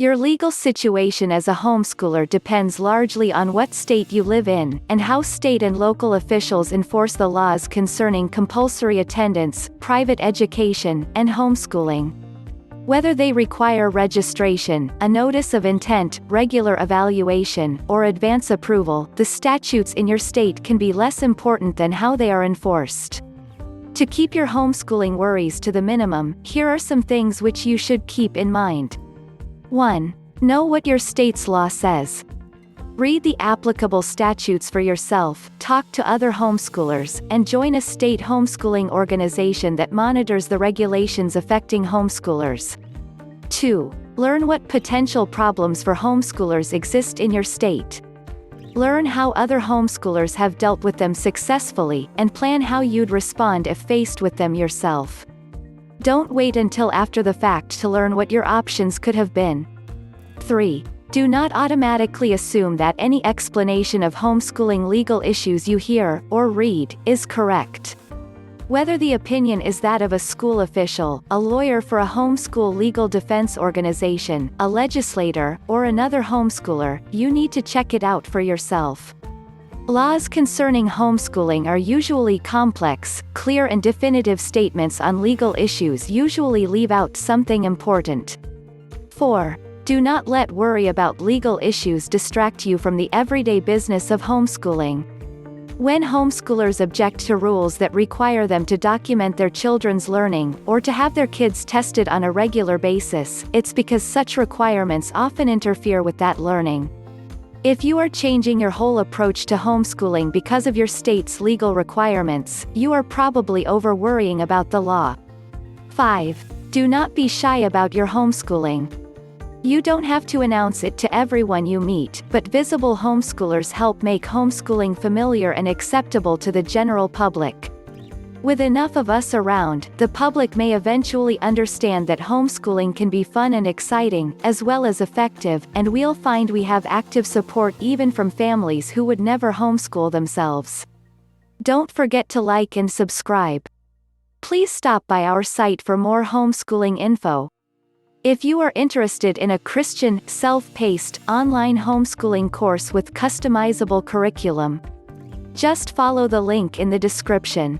Your legal situation as a homeschooler depends largely on what state you live in, and how state and local officials enforce the laws concerning compulsory attendance, private education, and homeschooling. Whether they require registration, a notice of intent, regular evaluation, or advance approval, the statutes in your state can be less important than how they are enforced. To keep your homeschooling worries to the minimum, here are some things which you should keep in mind. 1. Know what your state's law says. Read the applicable statutes for yourself, talk to other homeschoolers, and join a state homeschooling organization that monitors the regulations affecting homeschoolers. 2. Learn what potential problems for homeschoolers exist in your state. Learn how other homeschoolers have dealt with them successfully, and plan how you'd respond if faced with them yourself. Don't wait until after the fact to learn what your options could have been. 3. Do not automatically assume that any explanation of homeschooling legal issues you hear, or read, is correct. Whether the opinion is that of a school official, a lawyer for a homeschool legal defense organization, a legislator, or another homeschooler, you need to check it out for yourself. Laws concerning homeschooling are usually complex. Clear and definitive statements on legal issues usually leave out something important. 4. Do not let worry about legal issues distract you from the everyday business of homeschooling. When homeschoolers object to rules that require them to document their children's learning, or to have their kids tested on a regular basis, it's because such requirements often interfere with that learning. If you are changing your whole approach to homeschooling because of your state's legal requirements, you are probably over-worrying about the law. 5. Do not be shy about your homeschooling. You don't have to announce it to everyone you meet, but visible homeschoolers help make homeschooling familiar and acceptable to the general public. With enough of us around, the public may eventually understand that homeschooling can be fun and exciting, as well as effective, and we'll find we have active support even from families who would never homeschool themselves. Don't forget to like and subscribe. Please stop by our site for more homeschooling info. If you are interested in a Christian, self-paced, online homeschooling course with customizable curriculum, just follow the link in the description.